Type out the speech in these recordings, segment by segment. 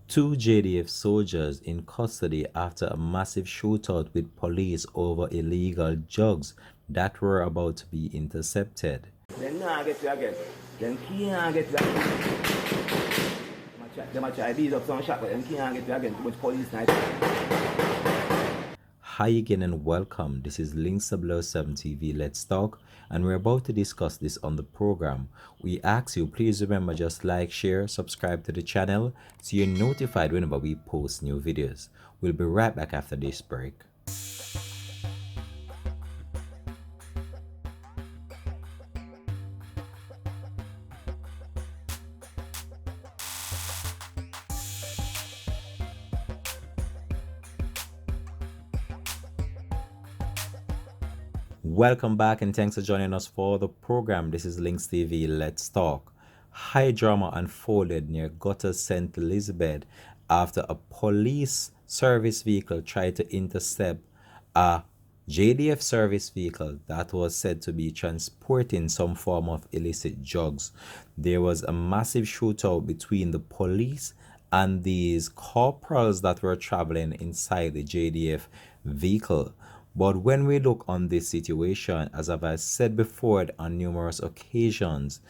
Two JDF soldiers in custody after a massive shootout with police over illegal drugs that were about to be intercepted. Them not get you again. Them can't get you again. Them a try beat up some shop, but them can't get you again. Too much police night. Hi again and welcome. This is Link007 TV Let's Talk, and we're about to discuss this on the program. We ask you, please remember, just like, share, subscribe to the channel so you're notified whenever we post new videos. We'll be right back after this break. Welcome back and thanks for joining us for the program. This is Links TV Let's Talk. High drama unfolded near Gutter St. Elizabeth after a police service vehicle tried to intercept a JDF service vehicle that was said to be transporting some form of illicit drugs. There was a massive shootout between the police and these corporals that were traveling inside the JDF vehicle. But when we look on this situation, as I've said before on numerous occasions,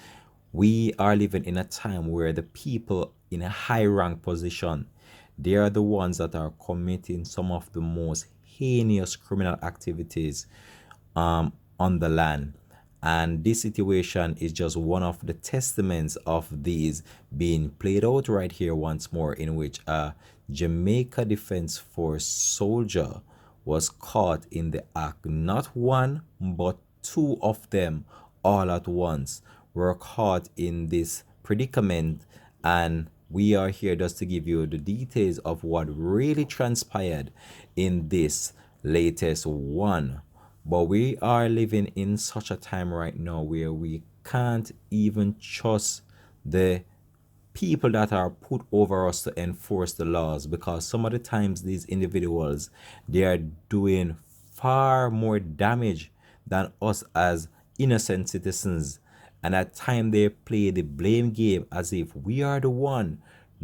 we are living in a time where the people in a high rank position, they are the ones that are committing some of the most heinous criminal activities on the land. And this situation is just one of the testaments of these being played out right here once more, in which a Jamaica Defense Force soldier was caught in the act. Not one, but two of them all at once were caught in this predicament, and we are here just to give you the details of what really transpired in this latest one. But we are living in such a time right now where we can't even trust the people that are put over us to enforce the laws, because some of the times these individuals, they are doing far more damage than us as innocent citizens, and at times they play the blame game as if we are the one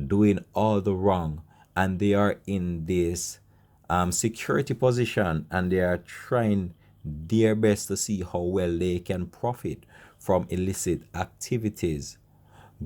doing all the wrong, and they are in this security position and they are trying their best to see how well they can profit from illicit activities.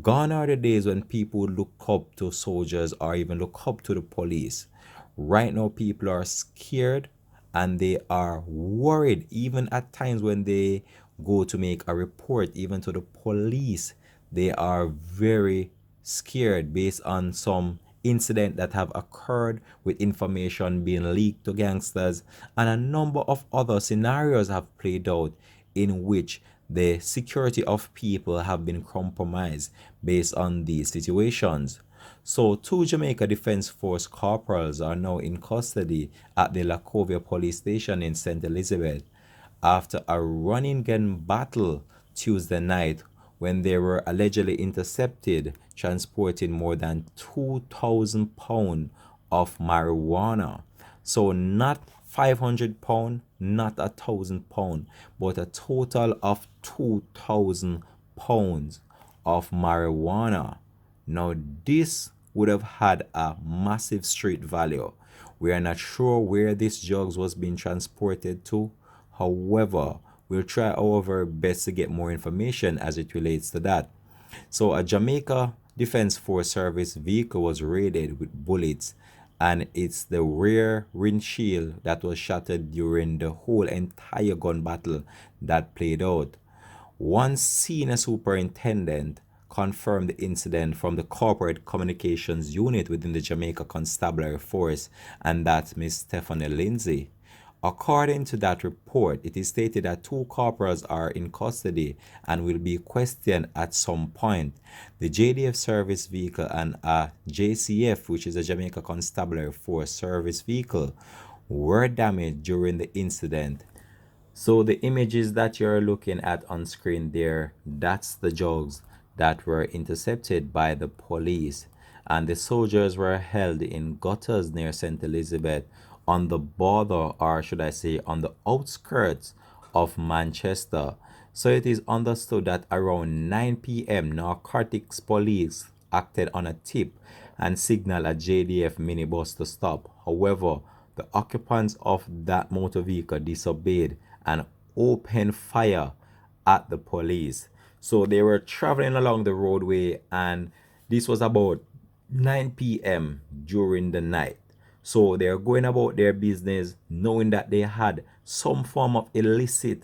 Gone are the days when people look up to soldiers or even look up to the police. Right now, people are scared and they are worried, even at times when they go to make a report, even to the police. They are very scared based on some incident that have occurred with information being leaked to gangsters, and a number of other scenarios have played out in which the security of people have been compromised based on these situations. So two Jamaica Defense Force corporals are now in custody at the Lacovia police station in St. Elizabeth after a running gun battle Tuesday night when they were allegedly intercepted transporting more than 2,000 pounds of marijuana. So not 500 pounds, not 1,000 pounds, but a total of 2,000 pounds of marijuana. Now this would have had a massive street value. We are not sure where this drugs was being transported to. However, we'll try our very best to get more information as it relates to that. So a Jamaica Defense Force service vehicle was raided with bullets, and it's the rear windshield that was shattered during the whole entire gun battle that played out. One senior superintendent confirmed the incident from the corporate communications unit within the Jamaica Constabulary Force, and that's Miss Stephanie Lindsay. According to that report, it is stated that two corporals are in custody and will be questioned at some point. The JDF service vehicle and a JCF, which is a Jamaica Constabulary Force service vehicle, were damaged during the incident. So the images that you're looking at on screen there, that's the drugs that were intercepted by the police, and the soldiers were held in gutters near St. Elizabeth on the border, or should I say on the outskirts of Manchester. So it is understood that around 9 p.m. narcotics police acted on a tip and signal a JDF minibus to stop. However, the occupants of that motor vehicle disobeyed and opened fire at the police. So they were traveling along the roadway, and this was about 9 p.m. during the night. So they're going about their business knowing that they had some form of illicit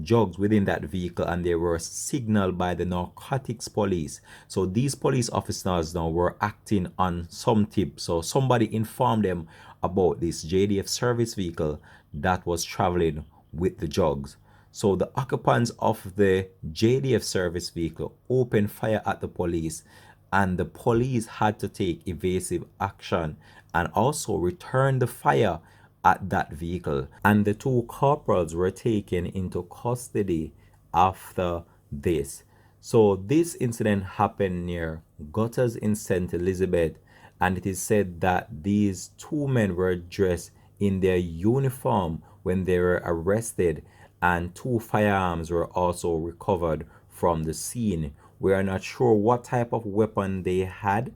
drugs within that vehicle, and they were signaled by the narcotics police. So these police officers now were acting on some tip. So somebody informed them about this JDF service vehicle that was traveling with the drugs. So the occupants of the JDF service vehicle opened fire at the police, and the police had to take evasive action and also return the fire at that vehicle. And the two corporals were taken into custody after this. So this incident happened near Gutters in St. Elizabeth, and it is said that these two men were dressed in their uniform when they were arrested, and two firearms were also recovered from the scene. We are not sure what type of weapon they had,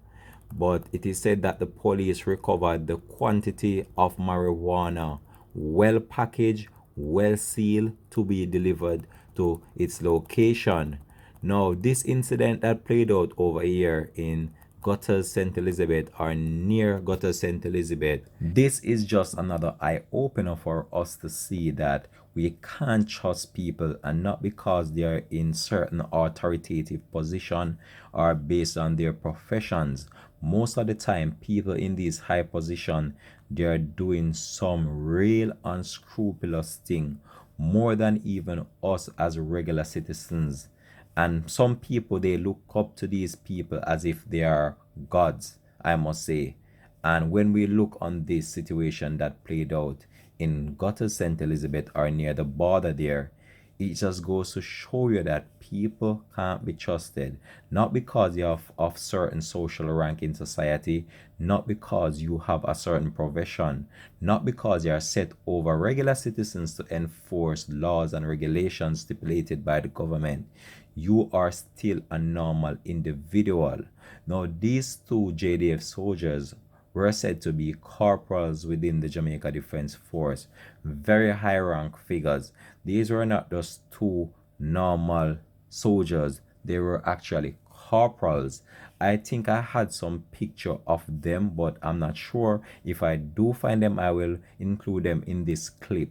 but it is said that the police recovered the quantity of marijuana, well packaged, well sealed, to be delivered to its location. Now, this incident that played out over here in Gutters St. Elizabeth, or near Gutters St. Elizabeth, this is just another eye opener for us to see that we can't trust people, and not because they are in certain authoritative position or based on their professions. Most of the time, people in these high position, they are doing some real unscrupulous thing, more than even us as regular citizens. And some people, they look up to these people as if they are gods, I must say. And when we look on this situation that played out in Gutter St. Elizabeth, or near the border there, it just goes to show you that people can't be trusted, not because you're of certain social rank in society, not because you have a certain profession, not because you are set over regular citizens to enforce laws and regulations stipulated by the government. You are still a normal individual. Now, these two JDF soldiers were said to be corporals within the Jamaica Defense Force, very high rank figures. These were not just two normal soldiers, they were actually corporals. I think I had some picture of them, but I'm not sure. If I do find them, I will include them in this clip.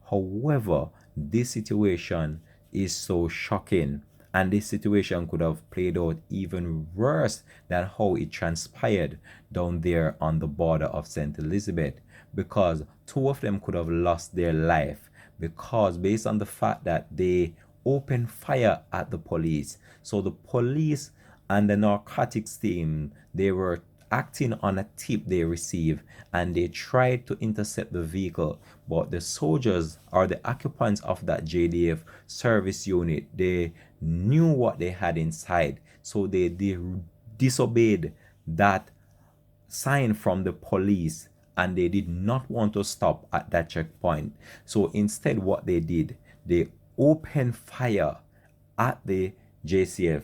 However, this situation is so shocking, and this situation could have played out even worse than how it transpired down there on the border of St. Elizabeth, because two of them could have lost their life, because based on the fact that they opened fire at the police. So the police and the narcotics team, they were acting on a tip they received, and they tried to intercept the vehicle, but the soldiers, or the occupants of that JDF service unit, they knew what they had inside, so they disobeyed that sign from the police, and they did not want to stop at that checkpoint. So instead, what they did, they opened fire at the JCF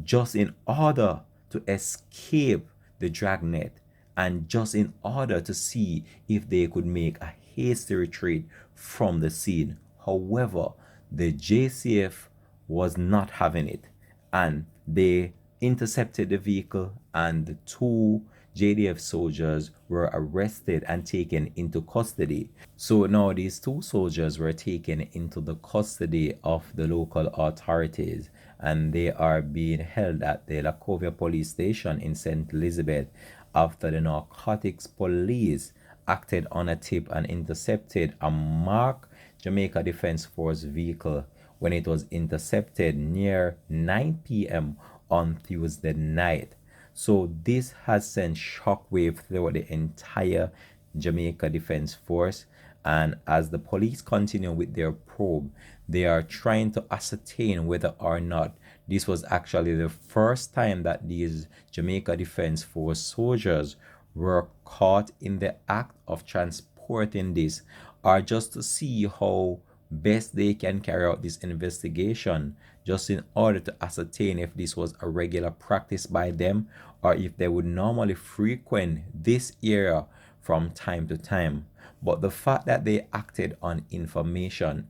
just in order to escape the dragnet, and just in order to see if they could make a hasty retreat from the scene. However, the JCF was not having it, and they intercepted the vehicle, and the two JDF soldiers were arrested and taken into custody. So now these two soldiers were taken into the custody of the local authorities, and they are being held at the Lacovia police station in St. Elizabeth after the narcotics police acted on a tip and intercepted a marked Jamaica Defense Force vehicle when it was intercepted near 9 p.m. on Tuesday night. So this has sent shockwave throughout the entire Jamaica Defense Force, and as the police continue with their probe, they are trying to ascertain whether or not this was actually the first time that these Jamaica Defense Force soldiers were caught in the act of transporting this, or just to see how best they can carry out this investigation just in order to ascertain if this was a regular practice by them or if they would normally frequent this area from time to time. But the fact that they acted on information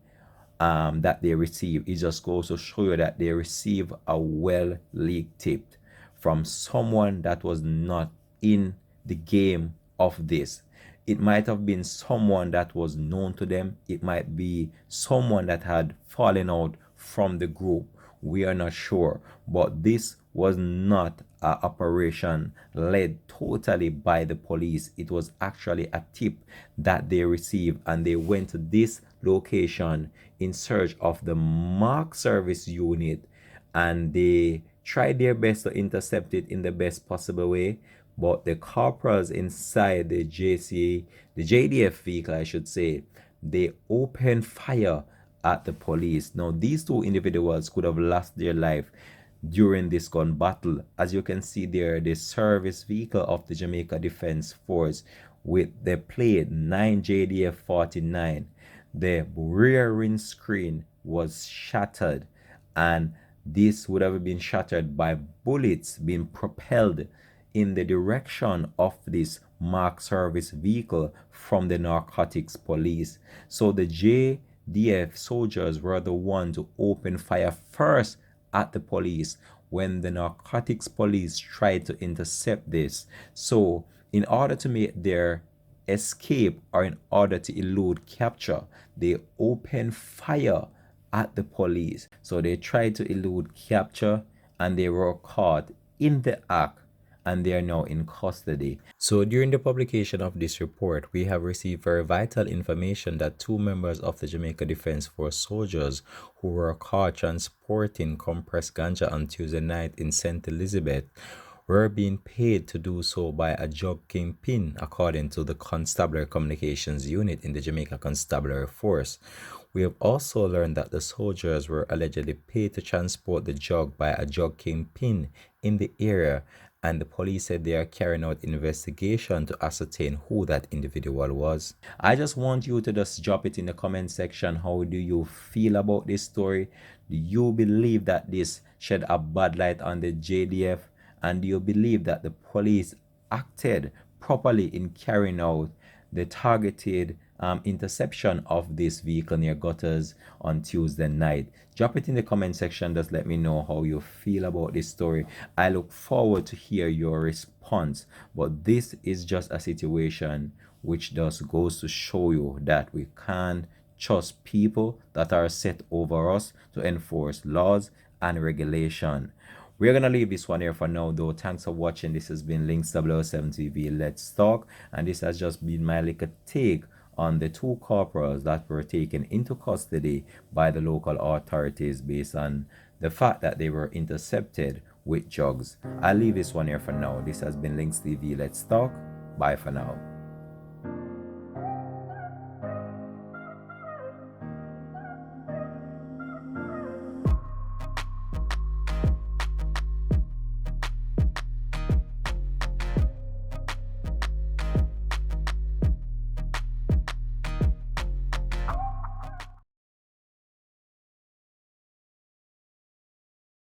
that they receive, it just goes to show you that they receive a well leaked tip from someone that was not in the game of this. It might have been someone that was known to them. It might be someone that had fallen out from the group. We are not sure. But this was not an operation led totally by the police. It was actually a tip that they received, and they went to this location in search of the mark service unit, and they tried their best to intercept it in the best possible way. But the corporals inside the JDF vehicle, I should say, they opened fire at the police. Now, these two individuals could have lost their life during this gun battle. As you can see there, the service vehicle of the Jamaica Defense Force with the plate 9JDF 49. The rear windscreen was shattered, and this would have been shattered by bullets being propelled in the direction of this marked service vehicle from the narcotics police. So the JDF soldiers were the ones to open fire first at the police when the narcotics police tried to intercept this. So in order to make their escape or in order to elude capture, they opened fire at the police. So they tried to elude capture and they were caught in the act, and they are now in custody. So during the publication of this report, we have received very vital information that two members of the Jamaica Defense Force soldiers who were caught transporting compressed ganja on Tuesday night in St. Elizabeth were being paid to do so by a drug kingpin, according to the Constabulary Communications Unit in the Jamaica Constabulary Force. We have also learned that the soldiers were allegedly paid to transport the drug by a drug kingpin in the area, and the police said they are carrying out investigation to ascertain who that individual was. I just want you to just drop it in the comment section. How do you feel about this story? Do you believe that this shed a bad light on the JDF? And do you believe that the police acted properly in carrying out the targeted interception of this vehicle near gutters on Tuesday night? Drop it in the comment section. Just let me know how you feel about this story. I look forward to hear your response. But this is just a situation which just goes to show you that we can't trust people that are set over us to enforce laws and regulation. We're going to leave this one here for now, though. Thanks for watching. This has been Links 007 TV. Let's talk. And this has just been my little take on the two corporals that were taken into custody by the local authorities based on the fact that they were intercepted with drugs. I'll leave this one here for now. This has been Links TV. Let's talk. Bye for now.